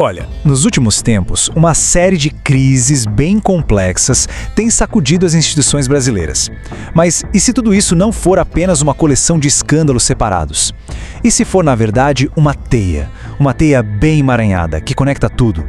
Olha, nos últimos tempos, uma série de crises bem complexas tem sacudido as instituições brasileiras. Mas e se tudo isso não for apenas uma coleção de escândalos separados? E se for, na verdade, uma teia bem emaranhada, que conecta tudo?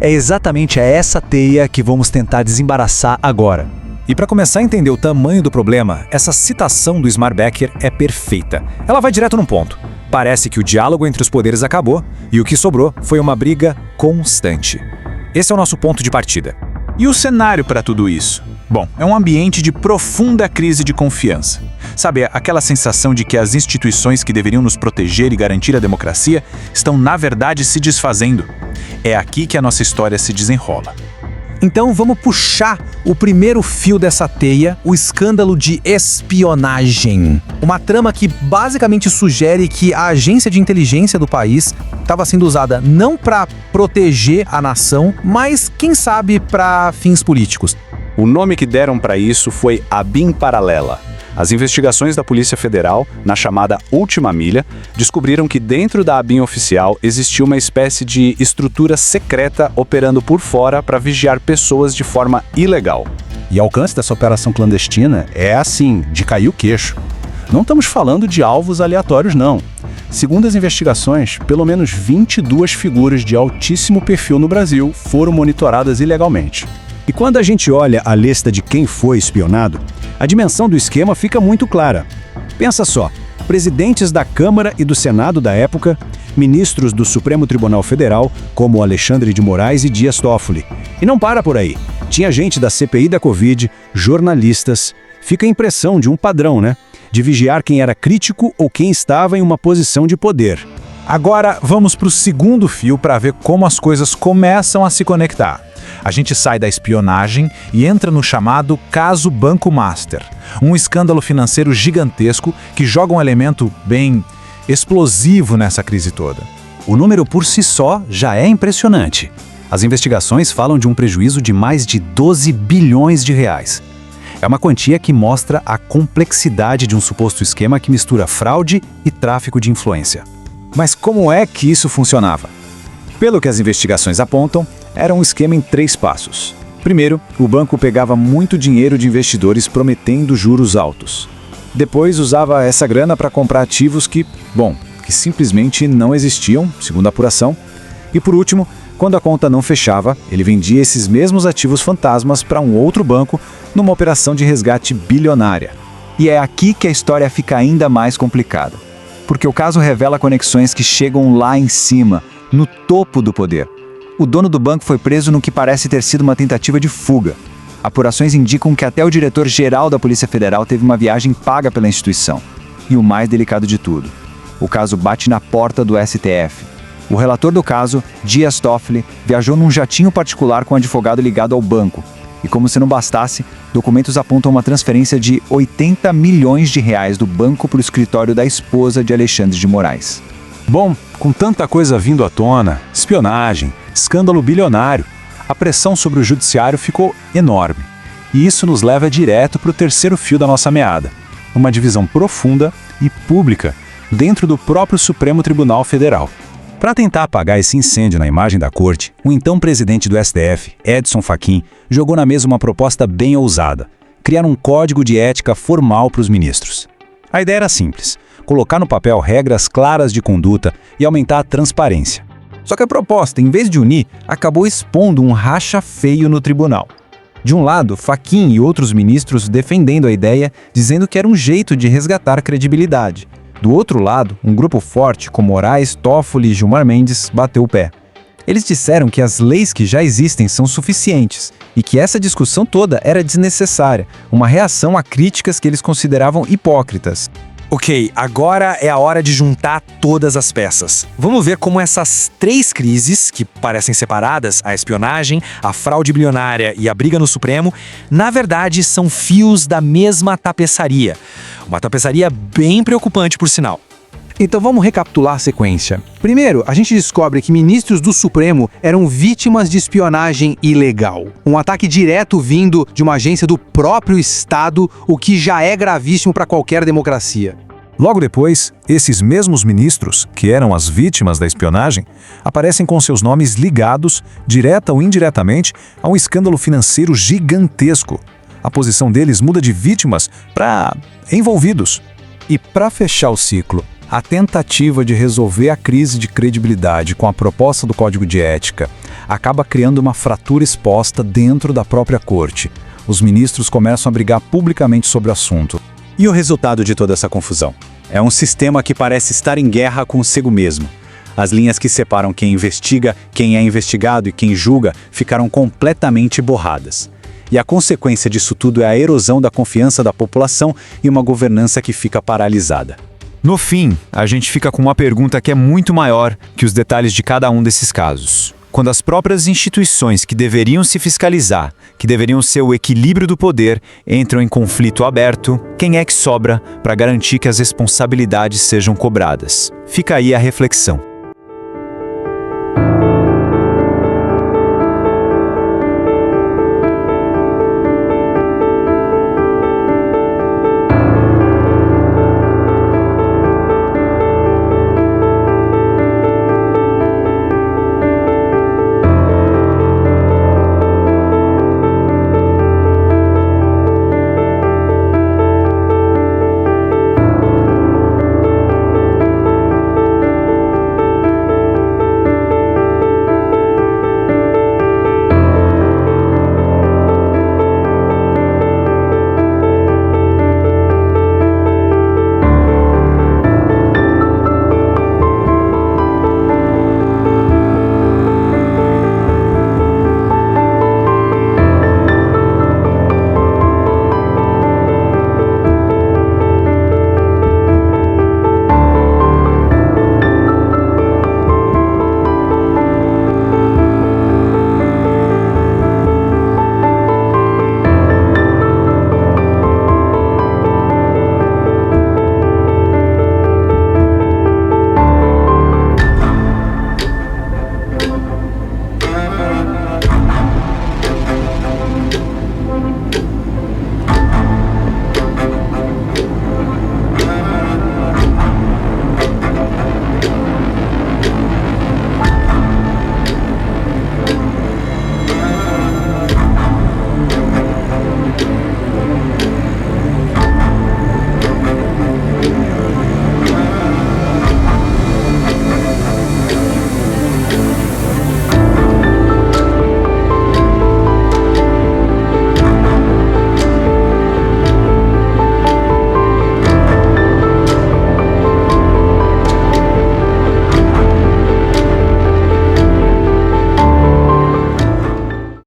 É exatamente essa teia que vamos tentar desembaraçar agora. E para começar a entender o tamanho do problema, essa citação do Ismar Becker é perfeita. Ela vai direto no ponto. Parece que o diálogo entre os poderes acabou e o que sobrou foi uma briga constante. Esse é o nosso ponto de partida. E o cenário para tudo isso? Bom, é um ambiente de profunda crise de confiança. Sabe, aquela sensação de que as instituições que deveriam nos proteger e garantir a democracia estão, na verdade, se desfazendo. É aqui que a nossa história se desenrola. Então vamos puxar o primeiro fio dessa teia, o escândalo de espionagem. Uma trama que basicamente sugere que a agência de inteligência do país estava sendo usada não para proteger a nação, mas, quem sabe, para fins políticos. O nome que deram para isso foi ABIN Paralela. As investigações da Polícia Federal, na chamada Última Milha, descobriram que dentro da ABIN oficial existia uma espécie de estrutura secreta operando por fora para vigiar pessoas de forma ilegal. E o alcance dessa operação clandestina é assim, de cair o queixo. Não estamos falando de alvos aleatórios, não. Segundo as investigações, pelo menos 22 figuras de altíssimo perfil no Brasil foram monitoradas ilegalmente. E quando a gente olha a lista de quem foi espionado, a dimensão do esquema fica muito clara. Pensa só, presidentes da Câmara e do Senado da época, ministros do Supremo Tribunal Federal, como Alexandre de Moraes e Dias Toffoli. E não para por aí. Tinha gente da CPI da Covid, jornalistas. Fica a impressão de um padrão, né? De vigiar quem era crítico ou quem estava em uma posição de poder. Agora vamos para o segundo fio para ver como as coisas começam a se conectar. A gente sai da espionagem e entra no chamado caso Banco Master, um escândalo financeiro gigantesco que joga um elemento bem explosivo nessa crise toda. O número por si só já é impressionante. As investigações falam de um prejuízo de mais de 12 bilhões de reais. É uma quantia que mostra a complexidade de um suposto esquema que mistura fraude e tráfico de influência. Mas como é que isso funcionava? Pelo que as investigações apontam, era um esquema em 3 passos. Primeiro, o banco pegava muito dinheiro de investidores prometendo juros altos. Depois, usava essa grana para comprar ativos que simplesmente não existiam, segundo a apuração. E por último, quando a conta não fechava, ele vendia esses mesmos ativos fantasmas para um outro banco numa operação de resgate bilionária. E é aqui que a história fica ainda mais complicada. Porque o caso revela conexões que chegam lá em cima, no topo do poder. O dono do banco foi preso no que parece ter sido uma tentativa de fuga. Apurações indicam que até o diretor-geral da Polícia Federal teve uma viagem paga pela instituição. E o mais delicado de tudo, o caso bate na porta do STF. O relator do caso, Dias Toffoli, viajou num jatinho particular com um advogado ligado ao banco. E como se não bastasse, documentos apontam uma transferência de 80 milhões de reais do banco para o escritório da esposa de Alexandre de Moraes. Bom, com tanta coisa vindo à tona, espionagem, escândalo bilionário, a pressão sobre o judiciário ficou enorme. E isso nos leva direto para o terceiro fio da nossa meada, uma divisão profunda e pública dentro do próprio Supremo Tribunal Federal. Para tentar apagar esse incêndio na imagem da corte, o então presidente do STF, Edson Fachin, jogou na mesa uma proposta bem ousada: criar um código de ética formal para os ministros. A ideia era simples: colocar no papel regras claras de conduta e aumentar a transparência. Só que a proposta, em vez de unir, acabou expondo um racha feio no tribunal. De um lado, Fachin e outros ministros defendendo a ideia, dizendo que era um jeito de resgatar credibilidade. Do outro lado, um grupo forte como Moraes, Toffoli e Gilmar Mendes bateu o pé. Eles disseram que as leis que já existem são suficientes e que essa discussão toda era desnecessária, uma reação a críticas que eles consideravam hipócritas. Ok, agora é a hora de juntar todas as peças. Vamos ver como essas 3 crises, que parecem separadas, a espionagem, a fraude bilionária e a briga no Supremo, na verdade são fios da mesma tapeçaria. Uma tapeçaria bem preocupante, por sinal. Então vamos recapitular a sequência. Primeiro, a gente descobre que ministros do Supremo eram vítimas de espionagem ilegal. Um ataque direto vindo de uma agência do próprio Estado, o que já é gravíssimo para qualquer democracia. Logo depois, esses mesmos ministros, que eram as vítimas da espionagem, aparecem com seus nomes ligados, direta ou indiretamente, a um escândalo financeiro gigantesco. A posição deles muda de vítimas para envolvidos. E para fechar o ciclo, a tentativa de resolver a crise de credibilidade com a proposta do Código de Ética acaba criando uma fratura exposta dentro da própria corte. Os ministros começam a brigar publicamente sobre o assunto. E o resultado de toda essa confusão? É um sistema que parece estar em guerra consigo mesmo. As linhas que separam quem investiga, quem é investigado e quem julga ficaram completamente borradas. E a consequência disso tudo é a erosão da confiança da população e uma governança que fica paralisada. No fim, a gente fica com uma pergunta que é muito maior que os detalhes de cada um desses casos. Quando as próprias instituições que deveriam se fiscalizar, que deveriam ser o equilíbrio do poder, entram em conflito aberto, quem é que sobra para garantir que as responsabilidades sejam cobradas? Fica aí a reflexão.